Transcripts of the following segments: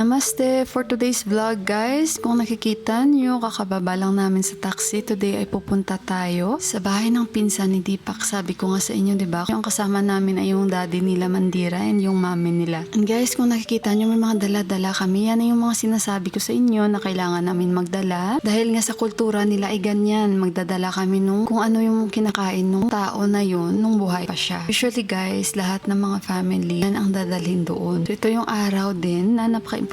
Namaste! For today's vlog guys, kung nakikita nyo, kakababa lang namin sa taxi. Today ay pupunta tayo sa bahay ng pinsan ni Deepak. Sabi ko nga sa inyo, diba? Yung kasama namin ay yung daddy nila Mandira and yung mami nila. And guys, kung nakikita nyo, may mga dala-dala kami. Yan ay yung mga sinasabi ko sa inyo na kailangan namin magdala. Dahil nga sa kultura nila ay ganyan. Magdadala kami nung kung ano yung kinakain nung tao na yun nung buhay pa siya. Usually guys, lahat ng mga family, yan ang dadalhin doon. So ito yung araw din na napaka-importante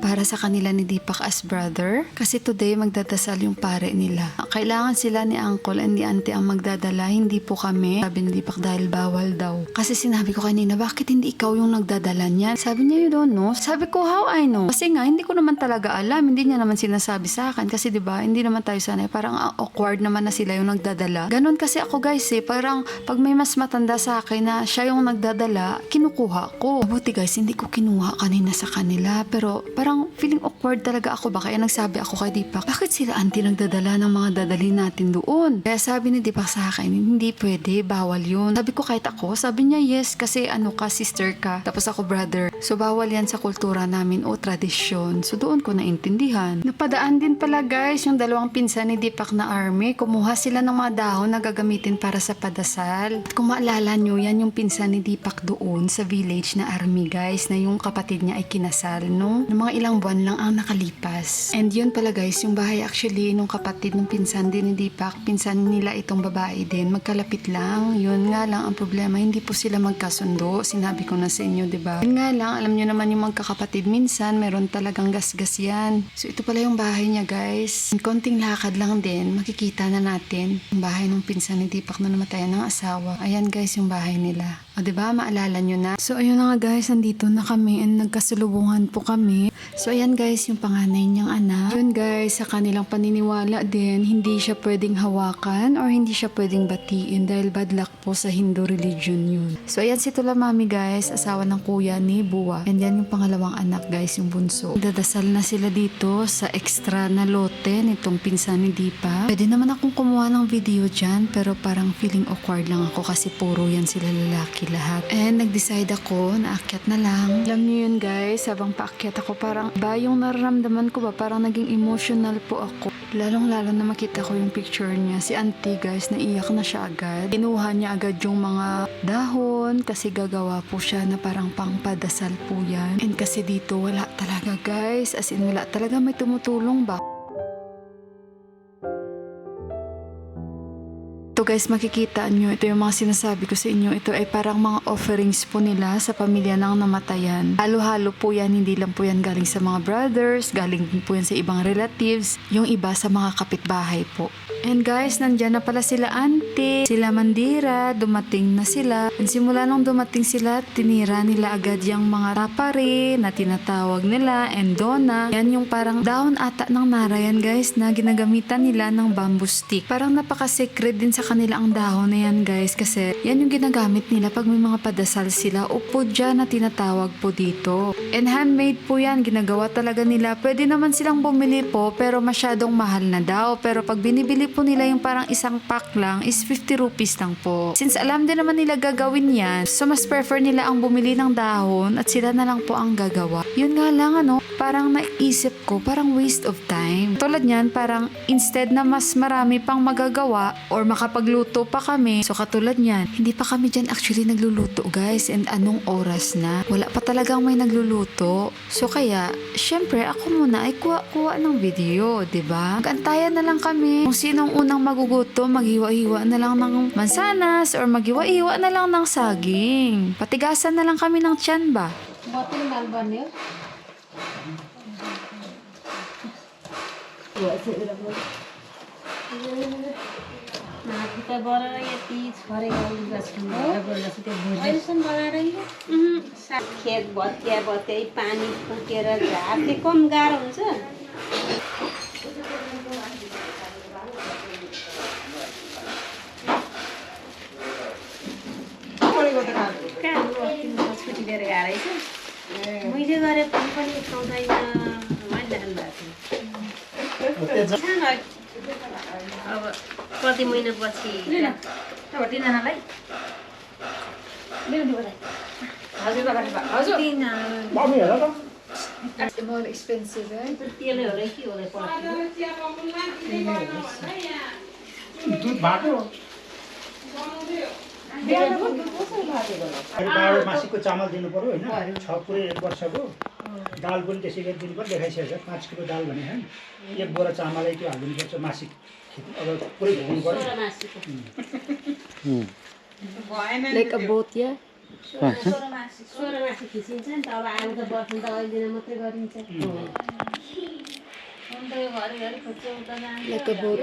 para sa kanila ni Deepak as brother. Kasi today magdadasal yung pare nila. Kailangan sila ni uncle and ni auntie ang magdadala, hindi po kami. Sabi ni Deepak dahil bawal daw. Kasi sinabi ko kanina, bakit hindi ikaw yung nagdadala niyan? Sabi niya, you don't know. Sabi ko, how I know? Kasi nga, hindi ko naman talaga alam. Hindi niya naman sinasabi sa akin. Kasi diba, hindi naman tayo sanay. Parang awkward naman na sila yung nagdadala. Ganon kasi ako guys eh. Parang pag may mas matanda sa akin na siya yung nagdadala, kinukuha ko. Buti guys, hindi ko kinuha kanina sa kanila. Pero parang feeling awkward talaga ako ba? Kaya nagsabi ako kay Deepak, bakit sila auntie nagdadala ng mga dadalhin natin doon? Kaya sabi ni Deepak sa akin, hindi pwede, bawal yun. Sabi ko kahit ako, sabi niya yes, kasi ano ka, sister ka, tapos ako brother. So bawal yan sa kultura namin o tradisyon. So doon ko naintindihan. Napadaan din pala guys, yung dalawang pinsan ni Deepak na army, kumuha sila ng mga dahon na gagamitin para sa padasal. At kung maalala nyo, yan yung pinsan ni Deepak doon sa village na army guys, na yung kapatid niya ay kinasal nung mga ilang buwan lang ang nakalipas. And yun pala guys, yung bahay actually nung kapatid nung pinsan din ni Deepak, pinsan nila itong babae din, magkalapit lang. Yun nga lang ang problema, hindi po sila magkasundo. Sinabi ko na sa inyo, diba? Yun nga lang, alam nyo naman yung magkakapatid minsan, meron talagang gasgas yan. So ito pala yung bahay niya guys. Konting lakad lang din, makikita na natin yung bahay nung pinsan ni Deepak na namatayan ng asawa. Ayan guys yung bahay nila. O diba, maalala nyo na. So ayun na nga guys, nandito na kami and nagkasalubungan po kami. So ayan guys, yung panganay niyang anak. Yun guys, sa kanilang paniniwala din, hindi siya pwedeng hawakan or hindi siya pwedeng batiin dahil bad luck po sa Hindu religion yun. So ayan si Tula Mami guys, asawa ng kuya ni Buwa. And yan yung pangalawang anak guys, yung bunso. Dadasal na sila dito sa extra na lote nitong pinsan ni Deepak. Pwede naman akong kumuha ng video dyan, pero parang feeling awkward lang ako kasi puro yan sila lalaki lahat. And nag-decide ako na akyat na lang. Alam niyo yun guys, habang paakyat ako parang ba yung nararamdaman ko ba, parang naging emotional po ako. Lalong-lalo na makita ko yung picture niya. Si auntie guys, naiyak na siya agad. Kinuha niya agad yung mga dahon kasi gagawa po siya na parang pangpadasal po yan. And kasi dito wala talaga guys, as in wala talaga may tumutulong ba. Ito guys, makikita nyo, ito yung mga sinasabi ko sa inyo, ito ay parang mga offerings po nila sa pamilya ng namatayan. Halo-halo po yan, hindi lang po yan galing sa mga brothers, galing po yan sa ibang relatives, yung iba sa mga kapitbahay po. And guys, nandyan na pala sila auntie, sila Mandira, dumating na sila. And simula nung dumating sila, tinira nila agad yung mga tapari na tinatawag nila and dona. Yan yung parang dahon ata ng narayan guys na ginagamitan nila ng bamboo stick. Parang napaka-secret din sa kanila ang dahon na yan guys kasi yan yung ginagamit nila pag may mga padasal sila o pudya na tinatawag po dito. And handmade po yan, ginagawa talaga nila. Pwede naman silang bumili po pero masyadong mahal na daw. Pero pag binibili po nila yung parang isang pack lang is 50 rupees lang po. Since alam din naman nila gagawin yan, so mas prefer nila ang bumili ng dahon at sila na lang po ang gagawa. Yun nga lang ano, parang naisip ko, parang waste of time. Tulad niyan, parang instead na mas marami pang magagawa or makapagluto pa kami, so katulad niyan, hindi pa kami dyan actually nagluluto guys, and anong oras na? Wala pa talagang may nagluluto. So kaya, syempre ako muna ay kuha ng video, diba? Mag-antayan na lang kami. Kung sinong unang magugutom, maghiwa-hiwa na lang ng mansanas or maghiwa-hiwa na lang ng saging. Patigasan na lang kami ng tiyan ba? Botin malban yun? kita बोला ये 30 फरेगा उस बोला सुते अहिलेसम्म बनाएर खेत भत्किया भत्किया पानी फुकेर झार्थे कम गाह्रो हुन्छ छुट्टी लिएर गएर रहेछ मैले गरे पनि खाउँदैन मैले जान्नु अब कति महिनापछि तिनजनालाई हजुर More expensive, right? तेलै हो र के हो रे पर्छ दुध बाटो बाह्र मासिकको चामल दिनु पर्यो होइन 6 पुरै 1 वर्षको दाल पनि त्यसै गरी दिनु पर्यो देखाइसकेको छ 5 किलो दाल भने होइन 1 बोरा चामलै त्यो हालिदिनुपर्छ मासिक अब पुरै भुग्नु पर्यो Like a boat, yeah? सोह्र मासु खिचिन्छ नि त अब आलु त बस्नु त अहिले मात्रै गरिन्छ अन्त यो घरिघरि खोज्छौ त जान्छ Like a boat.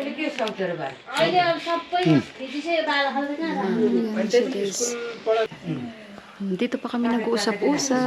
अहिले अब सबै खिचिसक्यो बाल खाल्दै कहाँ राख्नु अनि त्यति स्कुलबाट Dito pa kami nag-uusap-usap.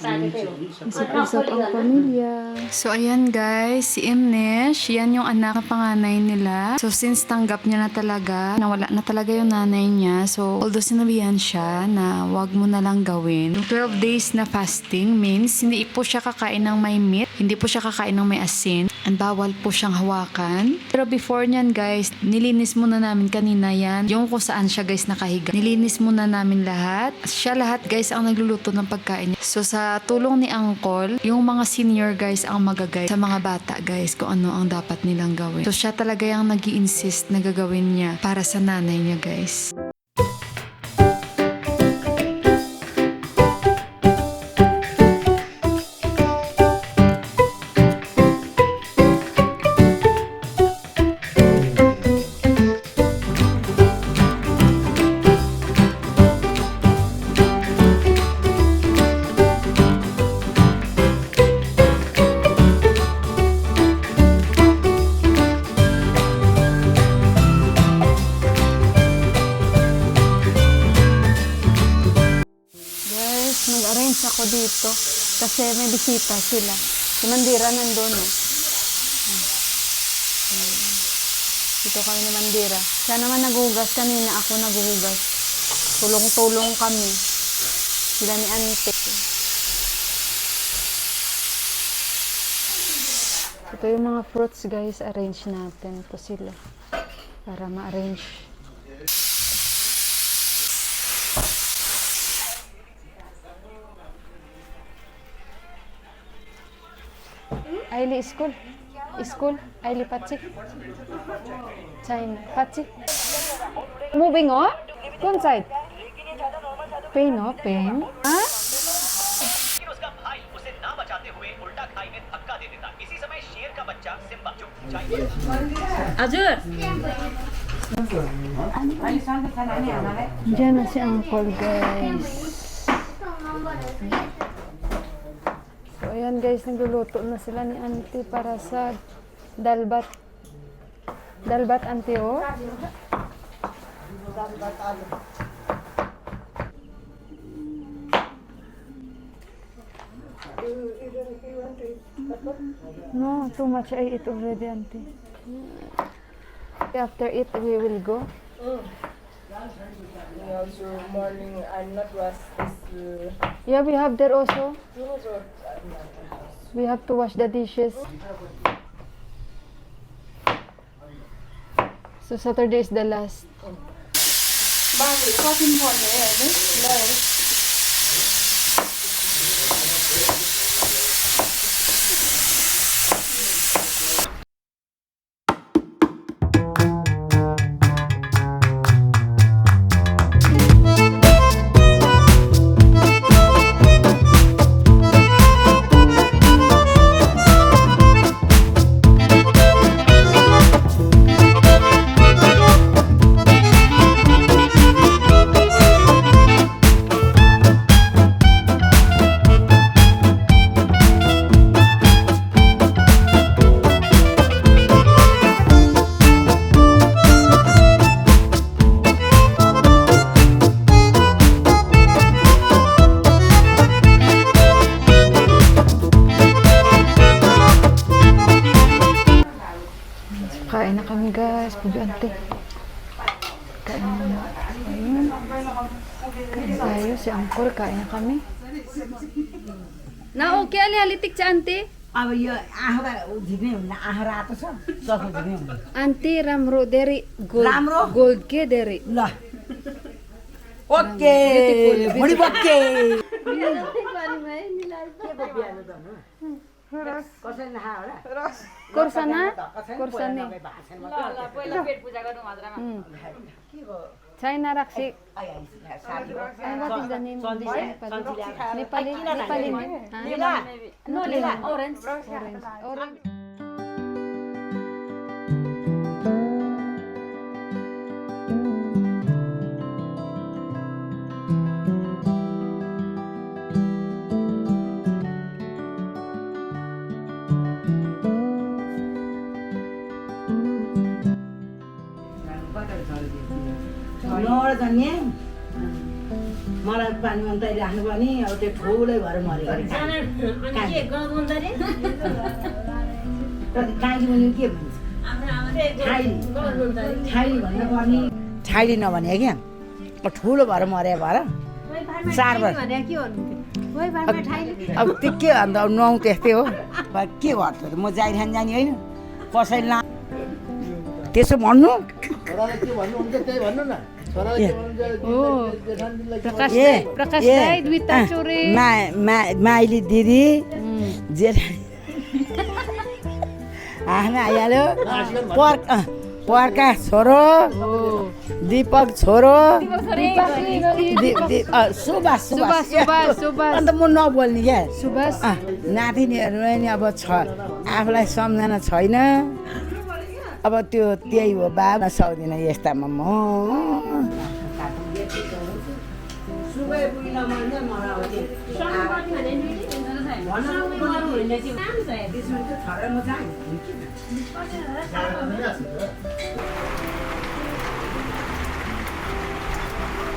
पाकेकै हो Usap-usap ang pamilya. So, ayan guys, si Imnesh, yan yung anak na panganay nila. So, since tanggap niya na talaga, nawala na talaga yung nanay niya. So, although sinabihan siya na wag mo na lang gawin. Yung 12 days na fasting means, hindi po siya kakain ng may meat, hindi po siya kakain ng may asin, and bawal po siyang hawakan. Pero before niyan guys, nilinis muna namin kanina yan. Yung kung saan siya guys nakahiga. Nilinis muna namin lahat. Siya lahat guys ang nagluluto ng pagkain. So sa tulong ni Uncle, yung mga senior guys ang magagay sa mga bata guys kung ano ang dapat nilang gawin. So siya talaga yung nag-i-insist na gagawin niya para sa nanay niya guys. Nag-arrange ako dito kasi may bisita sila. Si Mandira nandun. Dito kami ni Mandira. Siya naman naghugas kanina, ako naghugas. Tulong-tulong kami. Sila ni Ante. Ito yung mga fruits guys, arrange natin. Ito sila. Para ma-arrange. Aili school. School. Aili Patsy. China. Patsy. Moving on? One side. Pain, no? Pain. Huh? उसका भाई उसे ना बचाते हुए उल्टा खाई में धक्का दे देता। इसी समय शेर का बच्चा सिम्बा चुप जाएगा। हजुर Diyan na si Uncle guys. So ayan guys, nagluluto na sila ni Auntie para sa dalbat. Dalbat Auntie oh. No, too much I eat already Auntie. After it we will go. Also morning I'm not wash this Yeah, we have there also. clothes or We have to wash the dishes. So Saturday is the last. Kain na kami guys, pugante. Kain na. Ayun. Kain tayo, si Uncle, kain na kami. Na okay, halitik sa Auntie. अब यो आँखा झिक्ने हुन्न आँखा रातो छ चखो झिक्ने हुन्न Auntie, ramro deri gold. Ramro? Gold ke deri. ल ओके भोलि बक्के कसैले नखा होला Kursana? कसैले Kursani. नभए भएको छैन पहिला पेट पूजा गर्नु हजुरआमा के हो China Raksi. साथी What is the name? Nepali. लीला नो लीला ओरेन्ज Orange. नौवटा जन्मे मलाई पानीमा तै राख्नु पनि अब त्यो ठुलै भएर मरेको काहीँ पनि के भन्छ छाइली भन्नुपर्ने छाइली नभने क्या ठुलो भएर मरे भएर 4 वर्ष अब त्यो के अन्त अब नुहाउँ त्यस्तै हो के गर्छ त म जाइरहन जाने होइन कसैले ला त्यसो भन्नु Prakash Dai, Dwita Churi. Miley दिदी जेठा आफ्नो आइहाल्यो पर्का छोरो दीपक छोरो सुभाष अन्त म नबोल्ने क्या Subhas. नातिनीहरू नि अब छ आफूलाई सम्झना छैन अब त्यो त्यही हो बाबा सक्दिनँ यस्तामा म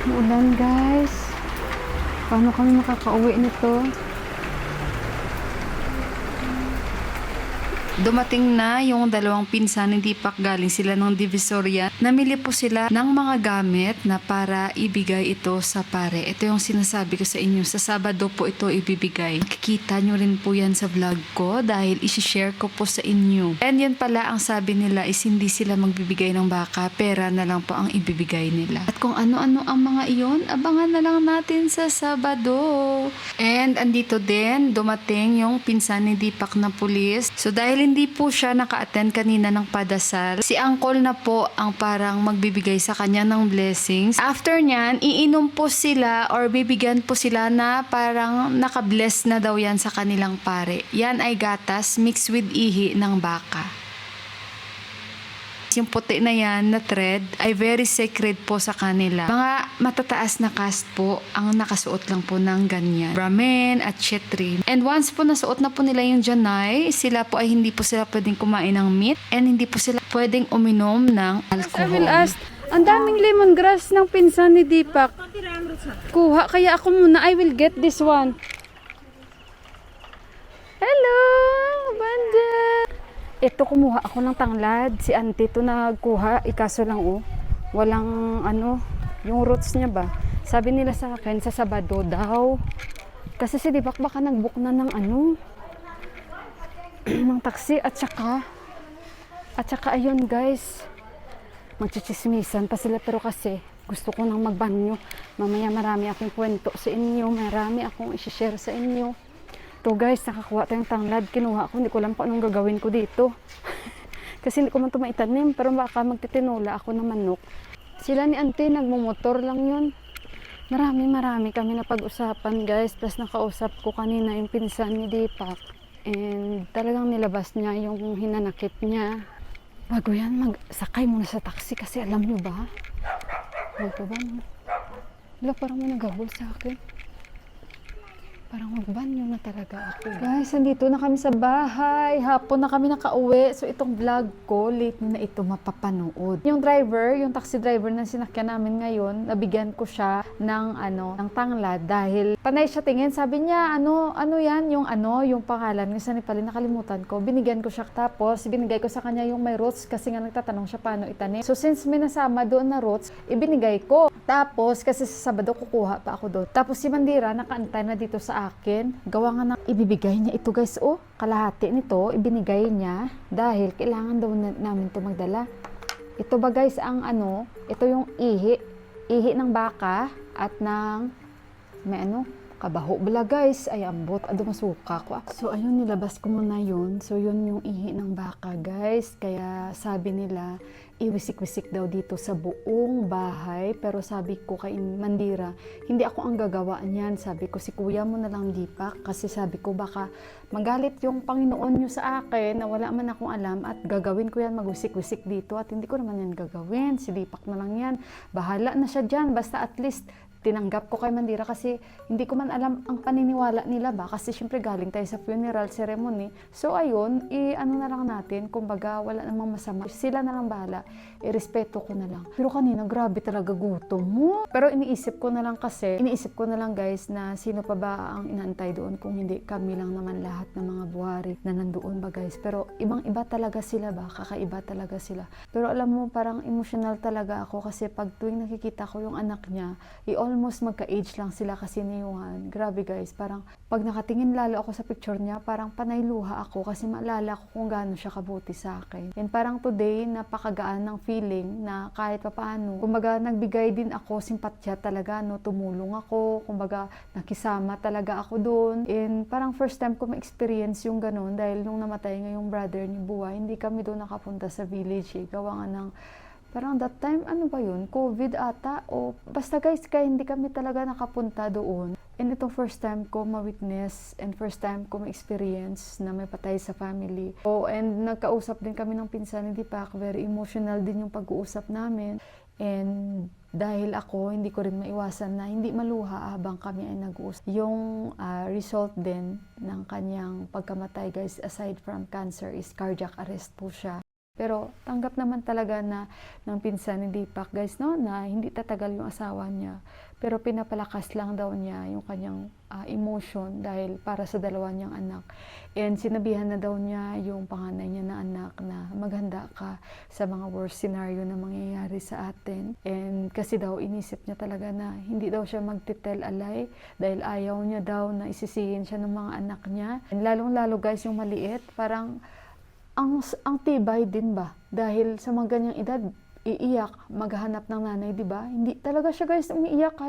Ulan guys. Paano kami makakauwi nito? Dumating na yung dalawang pinsan ni Deepak, galing sila ng Divisoria. Namili po sila ng mga gamit na para ibigay ito sa pare. Ito yung sinasabi ko sa inyo. Sa Sabado po ito ibibigay. Makikita nyo rin po yan sa vlog ko dahil isi-share ko po sa inyo. And yun pala ang sabi nila is hindi sila magbibigay ng baka. Pera na lang po ang ibibigay nila. At kung ano-ano ang mga iyon, abangan na lang natin sa Sabado. And andito din, dumating yung pinsan ni Deepak na pulis. So dahil hindi po siya naka-attend kanina ng padasal, si uncle na po ang parang magbibigay sa kanya ng blessings. After nyan, iinom po sila or bibigyan po sila na parang naka-bless na daw yan sa kanilang pare. Yan ay gatas mixed with ihi ng baka. Yung puti na yan na thread ay very sacred po sa kanila. Mga matataas na caste po ang nakasuot lang po ng ganyan. Brahmin at Kshetri. And once po nasuot na po nila yung janay, sila po ay hindi po sila pwedeng kumain ng meat and hindi po sila pwedeng uminom ng alcohol. I will ask, ang daming lemongrass ng pinsan ni Deepak. Kuha, kaya ako muna, I will get this one. Hello, banda! Ito, kumuha ako ng tanglad. Si auntie ito nagkuha. Ikaso lang walang yung roots niya ba. Sabi nila sa akin, sa Sabado daw. Kasi si Deepak baka nag-book na ng ng taxi. At saka ayun guys, magchichismisan pa sila. Pero kasi gusto ko nang magbanyo. Mamaya marami akong kwento sa inyo. Marami akong isi-share sa inyo. So guys, nakakuha tayong tanglad. Kinuha ko, hindi ko alam pa anong gagawin ko dito. Kasi hindi ko man ito maitanim, pero baka magtitinula ako ng manok. Sila ni auntie, nagmumotor lang yun. Marami kami na pag-usapan guys. Tapos nakausap ko kanina yung pinsan ni Deepak. And talagang nilabas niya yung hinanakit niya. Bago yan, magsakay muna sa taxi kasi alam nyo ba? Huwag pa ba? Wala, parang may nagabol sa akin. Parang magbanyo na talaga ako. Guys, nandito na kami sa bahay. Hapon na kami nakauwi. So itong vlog ko, late na ito mapapanood. Yung driver, yung taxi driver na sinakyan namin ngayon, nabigyan ko siya ng ng tanglad dahil panay siya tingin. Sabi niya, ano yan? Yung pangalan. Yung sanipalin, nakalimutan ko. Binigyan ko siya. Tapos, binigay ko sa kanya yung may roots kasi nga nagtatanong siya paano itanim. So since may nasama doon na roots, ibinigay ko. Tapos, kasi sa Sabado kukuha pa ako doon. Tapos si Mandira, nakaantay na dito sa akin. Gawa nga ng ibibigay niya ito guys. Kalahati nito, ibinigay niya dahil kailangan daw namin ito magdala. Ito ba guys ang ito yung ihi ng baka at ng may Kabaho bala guys, ay ambot, ado masuka ko. So ayun, nilabas ko muna yun. So yun yung ihi ng baka guys. Kaya sabi nila, iwisik-wisik daw dito sa buong bahay. Pero sabi ko kay Mandira, hindi ako ang gagawa niyan. Sabi ko, si kuya mo na lang Dipak. Kasi sabi ko, baka magalit yung Panginoon nyo sa akin na wala man akong alam at gagawin ko yan, magwisik-wisik dito. At hindi ko naman yan gagawin. Si Dipak na lang yan. Bahala na siya dyan. Basta at least tinanggap ko kay Mandira kasi hindi ko man alam ang paniniwala nila ba kasi syempre galing tayo sa funeral ceremony. So ayun, ano na lang natin, kumbaga wala namang masama. Sila na lang bahala, irespeto ko na lang. Pero kanina grabe talaga gutom mo. Pero iniisip ko na lang guys na sino pa ba ang inaantay doon kung hindi kami lang naman lahat ng mga buhari na nandoon ba guys. Pero ibang iba talaga sila ba, kakaiba talaga sila. Pero alam mo parang emotional talaga ako kasi pag tuwing nakikita ko yung anak niya, almost magka-age lang sila kasi ni Johan. Grabe guys, parang pag nakatingin lalo ako sa picture niya, parang panay luha ako kasi maalala ko kung gaano siya kabuti sa akin. And parang today, napakagaan ng feeling na kahit papaano, kumbaga nagbigay din ako, simpatya talaga, no, tumulong ako, kumbaga nakisama talaga ako doon. And parang first time ko ma-experience yung ganun dahil nung namatay nga yung brother ni Buhay, hindi kami doon nakapunta sa village gawa nga ng parang that time, ano ba yun? COVID ata? O basta guys, kaya hindi kami talaga nakapunta doon. And itong first time ko ma-witness and first time ko ma-experience na may patay sa family. Oh, and nagkausap din kami ng pinsan ni Dipak. Very emotional din yung pag-uusap namin. And dahil ako, hindi ko rin maiwasan na hindi maluha habang kami ay nag-uusap. Yung result din ng kanyang pagkamatay guys, aside from cancer, is cardiac arrest po siya. Pero tanggap naman talaga na ng pinsan ni Dipak guys, no, na hindi tatagal yung asawa niya. Pero pinapalakas lang daw niya yung kanyang emotion dahil para sa dalawa niyang anak. And sinabihan na daw niya yung panganay niya na anak na maghanda ka sa mga worst scenario na mangyayari sa atin. And kasi daw inisip niya talaga na hindi daw siya magtitel alay dahil ayaw niya daw na isisihin siya ng mga anak niya. And lalong-lalo guys yung maliit, parang ang tibay din ba? Dahil sa mga ganyang edad, iiyak, maghahanap ng nanay, di ba? Hindi talaga siya guys umiiyak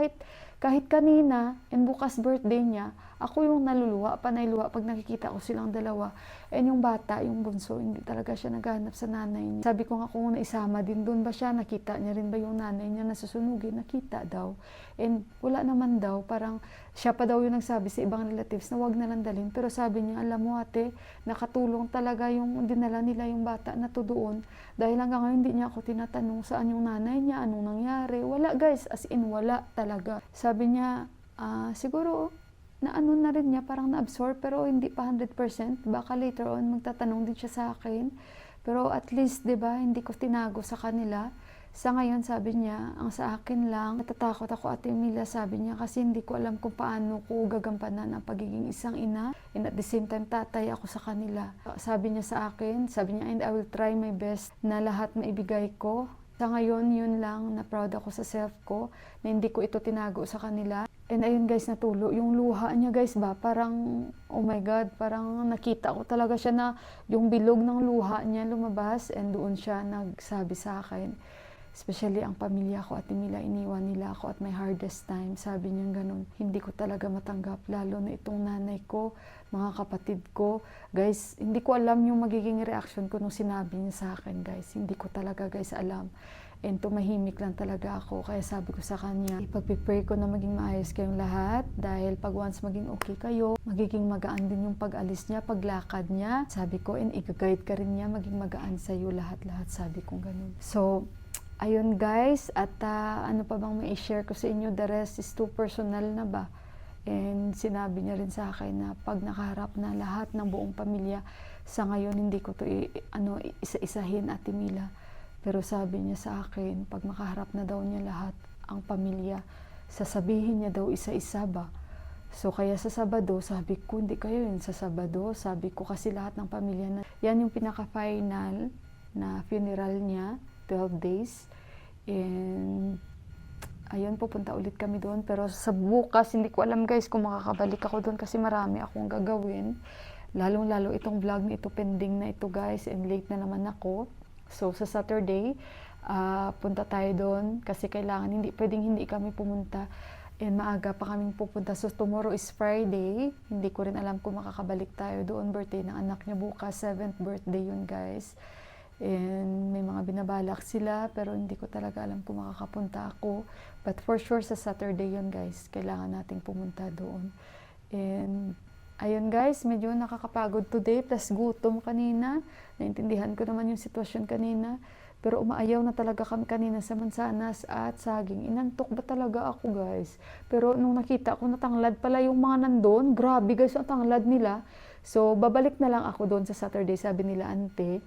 kahit kanina, and bukas birthday niya, ako yung naluluwa, panayluwa pag nakikita ko silang dalawa. And yung bata, yung bunso, hindi talaga siya naghahanap sa nanay niya. Sabi ko nga kung naisama din doon ba siya, nakita niya rin ba yung nanay niya na susunugin? Nakita daw. And wala naman daw, parang siya pa daw yung nagsabi sa ibang relatives na wag na lang dalhin. Pero sabi niya, alam mo ate, nakatulong talaga yung dinala nila yung bata na to doon. Dahil hanggang ngayon hindi niya ako tinatanong saan yung nanay niya, anong nangyari. Wala guys, as in wala talaga. Sabi niya, siguro na ano na rin niya, parang na-absorb pero hindi pa 100%. Baka later on magtatanong din siya sa akin. Pero at least, 'di ba, hindi ko tinago sa kanila. Sa ngayon, sabi niya, ang sa akin lang, natatakot ako Ate Mila, sabi niya, kasi hindi ko alam kung paano ko gagampanan ang pagiging isang ina. And at the same time, tatay ako sa kanila. Sabi niya sa akin, sabi niya, and I will try my best na lahat na ibigay ko. Sa ngayon, yun lang, na proud ako sa self ko, na hindi ko ito tinago sa kanila. And ayun guys, natulo. Yung luha niya guys ba, parang, oh my God, parang nakita ko talaga siya na yung bilog ng luha niya lumabas and doon siya nagsabi sa akin. Especially ang pamilya ko, Ate Mila, iniwan nila ako at my hardest time. Sabi niya ganun, hindi ko talaga matanggap, lalo na itong nanay ko, mga kapatid ko. Guys, hindi ko alam yung magiging reaction ko nung sinabi niya sa akin, guys. Hindi ko talaga, guys, alam. And tumahimik lang talaga ako. Kaya sabi ko sa kanya, ipag-pray ko na maging maayos kayong lahat. Dahil pag once maging okay kayo, magiging magaan din yung pag-alis niya, paglakad niya. Sabi ko, and i-guide ka rin niya, maging magaan sa'yo lahat-lahat. Sabi ko ganun. So, ayun guys, at ano pa bang may i-share ko sa inyo, the rest is too personal na ba? And sinabi niya rin sa akin na pag nakaharap na lahat ng buong pamilya, sa ngayon hindi ko to isa-isahin, Ate Mila. Pero sabi niya sa akin, pag makaharap na daw niya lahat ang pamilya, sasabihin niya daw isa-isa ba? So kaya sa Sabado, sabi ko, hindi kayo yun sa Sabado. Sabi ko kasi lahat ng pamilya na, yan yung pinaka-final na funeral niya, 12 days. And ayun, pupunta ulit kami doon. Pero sa bukas, hindi ko alam guys kung makakabalik ako doon kasi marami akong gagawin. Lalong-lalo itong vlog na ito, pending na ito guys, and late na naman ako. So sa Saturday, punta tayo doon kasi kailangan, pwedeng hindi kami pumunta And maaga pa kaming pupunta. So tomorrow is Friday. Hindi ko rin alam kung makakabalik tayo doon. Birthday ng anak niya bukas. 7th birthday yun, guys. And may mga binabalak sila, pero hindi ko talaga alam kung makakapunta ako. But for sure sa Saturday yun, guys. Kailangan nating pumunta doon. And ayun, guys, medyo nakakapagod today. Plus gutom kanina. Naintindihan ko naman yung sitwasyon kanina. Pero umaayaw na talaga kami kanina sa mansanas at saging. Inantok ba talaga ako, guys? Pero nung nakita ko natanglad pala yung mga nandun, grabe guys, ang tanglad nila. So, babalik na lang ako doon sa Saturday, sabi nila ante.